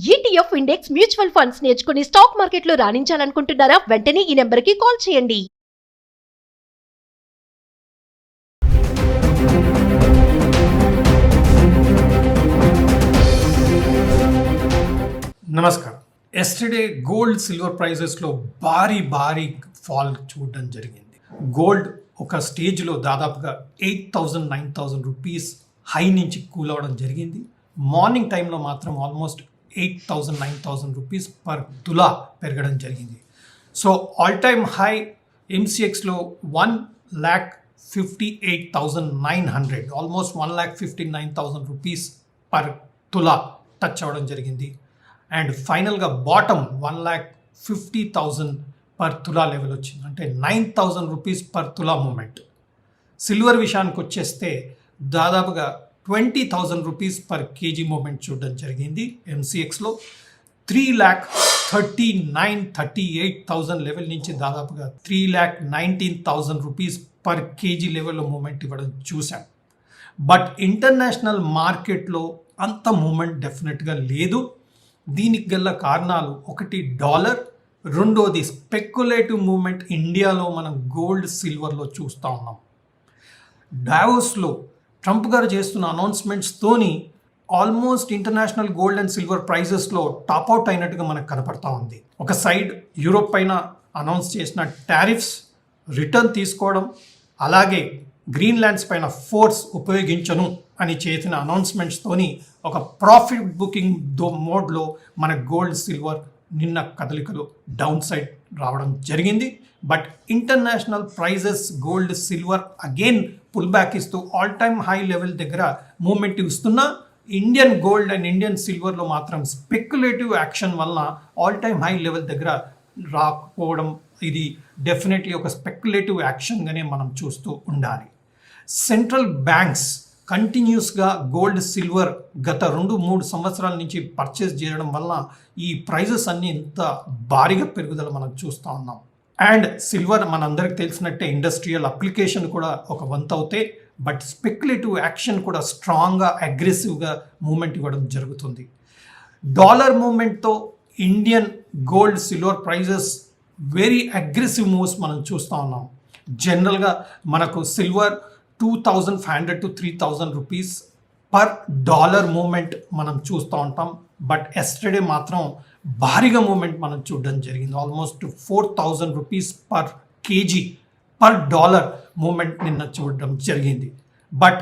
ETF index mutual funds నేర్చుకుని stock మార్కెట్లో రాణించాలనుకుంటున్నారా? వెంటనే ఈ నెంబర్కి కాల్ చేయండి. నమస్కారం. ఎస్టర్డే గోల్డ్ సిల్వర్ ప్రైజెస్లో భారీ ఫాల్ చూడడం జరిగింది. గోల్డ్ ఒక స్టేజ్లో దాదాపుగా 8,000 9,000 రూపీస్ హై నుంచి కూల్ అవ్వడం జరిగింది. మార్నింగ్ టైంలో మాత్రం ఆల్మోస్ట్ 8,000 9,000 రూపీస్ పర్ తులా పెరగడం జరిగింది. సో ఆల్ టైమ్ హై ఎంసీఎక్స్లో 1,58,900 almost 1,59,000 rupees per tola touch అవ్వడం జరిగింది. అండ్ ఫైనల్గా బాటమ్ 1,50,000 పర్ తులా లెవెల్ వచ్చింది. అంటే 9,000 రూపీస్ పర్ తులా మూమెంట్. సిల్వర్ విషయానికి వచ్చేస్తే దాదాపుగా 20,000 రూపీస్ పర్ కేజీ మూమెంట్ చూడడం జరిగింది. ఎంసీఎక్స్లో 3,39,38,000 లెవెల్ నుంచి దాదాపుగా 3,19,000 రూపీస్ పర్ కేజీ లెవెల్లో మూమెంట్ ఇవ్వడం చూసాం. బట్ ఇంటర్నేషనల్ మార్కెట్లో అంత మూమెంట్ డెఫినెట్గా లేదు. దీనికి గల కారణాలు ఒకటి డాలర్, రెండోది స్పెక్యులేటివ్ మూమెంట్ ఇండియాలో మనం గోల్డ్ సిల్వర్లో చూస్తూ ఉన్నాం. డావోస్లో ట్రంప్ గారు చేస్తున్న అనౌన్స్మెంట్స్తోని almost international gold and silver ప్రైజెస్లో టాప్అవుట్ అయినట్టుగా మనకు కనపడతా ఉంది. ఒక సైడ్ యూరోప్ పైన అనౌన్స్ చేసిన టారిఫ్స్ రిటర్న్ తీసుకోవడం, అలాగే గ్రీన్లాండ్స్ పైన ఫోర్స్ ఉపయోగించను అని చేసిన అనౌన్స్మెంట్స్తోని ఒక ప్రాఫిట్ బుకింగ్ మోడ్లో మన గోల్డ్ సిల్వర్ నిన్న కదలికలు డౌన్ సైడ్ రావడం జరిగింది. But international prices gold silver again pull back ఇస్తూ ఆల్ టైమ్ హై లెవెల్ దగ్గర మూమెంట్ ఇస్తున్నా ఇండియన్ గోల్డ్ అండ్ ఇండియన్ సిల్వర్లో మాత్రం స్పెక్యులేటివ్ యాక్షన్ వలన ఆల్ టైమ్ హై లెవెల్ దగ్గర రాకపోవడం, ఇది డెఫినెట్లీ ఒక స్పెక్యులేటివ్ యాక్షన్గానే మనం చూస్తూ ఉండాలి. సెంట్రల్ బ్యాంక్స్ కంటిన్యూస్గా గోల్డ్ సిల్వర్ గత 2-3 సంవత్సరాల నుంచి పర్చేస్ చేయడం వల్ల ఈ ప్రైజెస్ అన్నీ ఇంత భారీగా పెరుగుదల మనం చూస్తూ ఉన్నాం. అండ్ సిల్వర్ మనందరికి తెలిసినట్టే ఇండస్ట్రియల్ అప్లికేషన్ కూడా ఒక వంతు అవుతాయి. బట్ స్పెక్యులేటివ్ యాక్షన్ కూడా స్ట్రాంగ్గా అగ్రెసివ్గా మూమెంట్ ఇవ్వడం జరుగుతుంది. డాలర్ మూమెంట్తో Indian gold silver prices very aggressive moves మనం చూస్తూ ఉన్నాం. జనరల్గా మనకు silver 2,500 to 3,000 rupees per dollar movement మనం చూస్తూ ఉంటాం. బట్ ఎస్టర్డే మాత్రం భారీగా మూమెంట్ మనం చూడడం జరిగింది. Almost 4,000 rupees per kg per dollar movement నిన్న చూడడం జరిగింది. But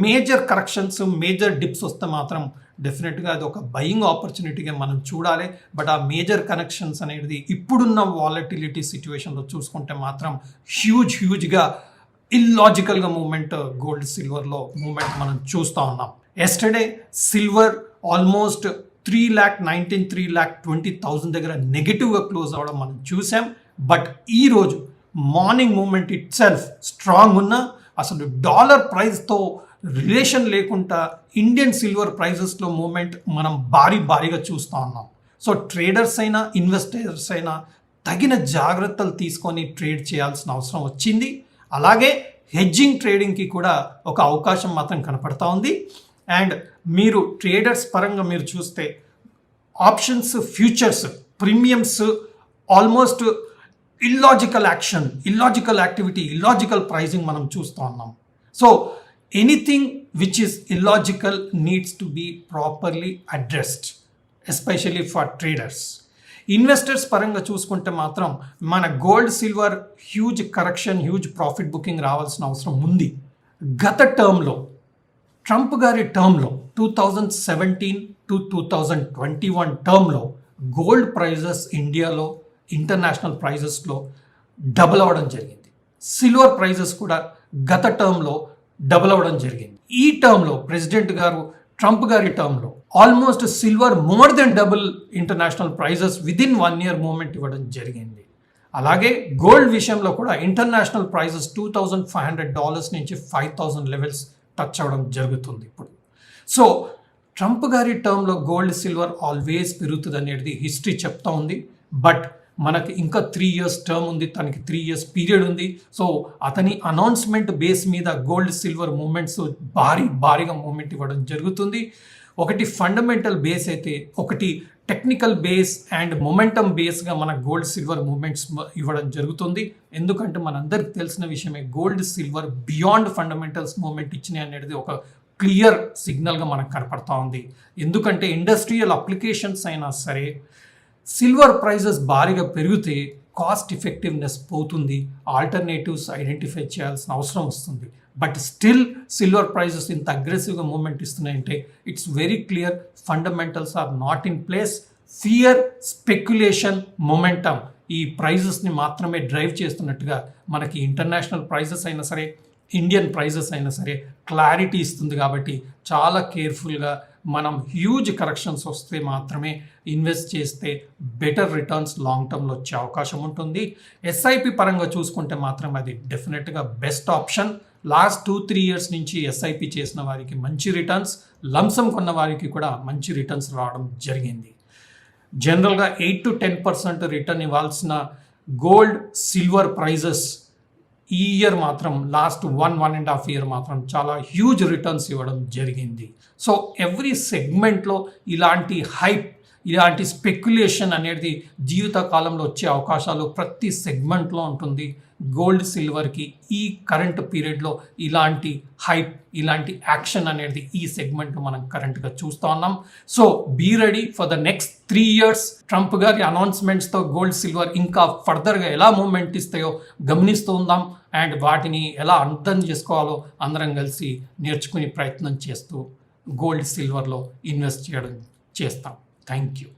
major corrections, major dips వస్తే మాత్రం డెఫినెట్గా అది ఒక బయింగ్ ఆపర్చునిటీగా మనం చూడాలి. బట్ ఆ మేజర్ కనెక్షన్స్ అనేది ఇప్పుడున్న వాలటిలిటీ సిచ్యువేషన్లో చూసుకుంటే మాత్రం హ్యూజ్గా ఇల్లాజికల్గా మూమెంట్ గోల్డ్ సిల్వర్లో మూమెంట్ మనం చూస్తూ ఉన్నాం. ఎస్టర్డే సిల్వర్ ఆల్మోస్ట్ 3,19,000 3,20,000 దగ్గర నెగిటివ్గా క్లోజ్ అవ్వడం మనం చూసాం. బట్ ఈరోజు morning movement itself strong ఉన్న అసలు డాలర్ ప్రైస్తో రిలేషన్ లేకుండా ఇండియన్ సిల్వర్ ప్రైజెస్లో మూమెంట్ మనం భారీగా చూస్తూ ఉన్నాం. సో ట్రేడర్స్ అయినా ఇన్వెస్టర్స్ అయినా తగిన జాగ్రత్తలు తీసుకొని ట్రేడ్ చేయాల్సిన అవసరం వచ్చింది. అలాగే హెడ్జింగ్ ట్రేడింగ్కి కూడా ఒక అవకాశం మాత్రం కనపడతా ఉంది. అండ్ మీరు ట్రేడర్స్ పరంగా మీరు చూస్తే options, futures, premiums almost illogical action, illogical activity, illogical pricing మనం చూస్తూ ఉన్నాం. So anything which is illogical needs to be properly addressed, especially for traders. Investors పరంగా చూసుకుంటే మాత్రం మన gold silver huge correction, huge profit booking రావాల్సిన అవసరం ఉంది. గత టర్మ్లో ట్రంప్ గారి టర్మ్లో 2017 to 2021 టర్మ్లో గోల్డ్ ప్రైజెస్ ఇండియాలో ఇంటర్నేషనల్ ప్రైజెస్లో డబుల్ అవ్వడం జరిగింది. సిల్వర్ ప్రైజెస్ కూడా గత టర్మ్లో డబుల్ అవ్వడం జరిగింది. ఈ టర్మ్లో ప్రెసిడెంట్ గారు ట్రంప్ గారి టర్మ్లో almost silver more than double international prices within 1 year movement ఇవ్వడం జరిగింది. అలాగే గోల్డ్ విషయంలో కూడా ఇంటర్నేషనల్ ప్రైజెస్ $2,500 నుంచి 5,000 లెవెల్స్ టచ్ అవ్వడం జరుగుతుంది ఇప్పుడు. సో ట్రంప్ గారి టర్మ్లో గోల్డ్ సిల్వర్ ఆల్వేస్ పెరుగుతుంది అనేది హిస్టరీ చెప్తా ఉంది. బట్ మనకి ఇంకా 3 years టర్మ్ ఉంది, తనకి 3 years పీరియడ్ ఉంది. సో అతని అనౌన్స్మెంట్ బేస్ మీద గోల్డ్ సిల్వర్ మూమెంట్స్ భారీగా మూమెంట్ ఇవ్వడం జరుగుతుంది. ఒకటి ఫండమెంటల్ బేస్ అయితే, ఒకటి టెక్నికల్ బేస్ అండ్ మొమెంటమ్ బేస్గా మన గోల్డ్ సిల్వర్ మూమెంట్స్ ఇవ్వడం జరుగుతుంది. ఎందుకంటే మనందరికి తెలిసిన విషయమే, gold silver beyond fundamentals movement ఇచ్చినాయి అనేది ఒక క్లియర్ సిగ్నల్గా మనకు కనపడతా ఉంది. ఎందుకంటే ఇండస్ట్రియల్ అప్లికేషన్స్ అయినా సరే సిల్వర్ ప్రైజెస్ భారీగా పెరిగితే కాస్ట్ ఎఫెక్టివ్నెస్ పోతుంది, ఆల్టర్నేటివ్స్ ఐడెంటిఫై చేయాల్సిన అవసరం వస్తుంది. బట్ స్టిల్ సిల్వర్ ప్రైజెస్ ఇంత అగ్రెసివ్గా మూమెంట్ ఇస్తున్నాయంటే it's very clear, fundamentals are not in place. Fear, speculation, momentum ఈ ప్రైజెస్ని మాత్రమే డ్రైవ్ చేస్తున్నట్టుగా మనకి ఇంటర్నేషనల్ ప్రైజెస్ అయినా సరే, ఇండియన్ ప్రైజెస్ అయినా సరే క్లారిటీ ఇస్తుంది. కాబట్టి చాలా కేర్ఫుల్గా మనం హ్యూజ్ కరెక్షన్స్ వస్తే మాత్రమే ఇన్వెస్ట్ చేస్తే బెటర్ రిటర్న్స్ లాంగ్ టర్మ్లో వచ్చే అవకాశం ఉంటుంది. ఎస్ఐపి పరంగా చూసుకుంటే మాత్రం అది డెఫినెట్గా బెస్ట్ ఆప్షన్. లాస్ట్ 2-3 ఇయర్స్ నుంచి ఎస్ఐపి చేసిన వారికి మంచి రిటర్న్స్, లంసమ్ కొన్న వారికి కూడా మంచి రిటర్న్స్ రావడం జరిగింది. జనరల్గా 8-10% రిటర్న్ ఇవ్వాల్సిన గోల్డ్ సిల్వర్ ప్రైజెస్ ఈ ఇయర్ మాత్రం లాస్ట్ 1.5 ఇయర్ మాత్రం చాలా హ్యూజ్ రిటర్న్స్ ఇవ్వడం జరిగింది. సో ఎవ్రీ సెగ్మెంట్లో ఇలాంటి హైప్, ఇలాంటి స్పెక్యులేషన్ అనేది జీవితకాలంలో వచ్చే అవకాశాలు ప్రతి సెగ్మెంట్లో ఉంటుంది. గోల్డ్ సిల్వర్కి ఈ కరెంట్ పీరియడ్లో ఇలాంటి హైప్, ఇలాంటి యాక్షన్ అనేది ఈ సెగ్మెంట్లో మనం కరెంట్గా చూస్తూ ఉన్నాం. So be ready for the next 3 years. Trump గారి అనౌన్స్మెంట్స్తో గోల్డ్ సిల్వర్ ఇంకా ఫర్దర్గా ఎలా మూమెంట్ ఇస్తాయో గమనిస్తూ ఉందాం. అండ్ వాటిని ఎలా అర్థం చేసుకోవాలో అందరం కలిసి నేర్చుకునే ప్రయత్నం చేస్తూ గోల్డ్ సిల్వర్లో ఇన్వెస్ట్ చేయడం చేస్తాం. Thank you.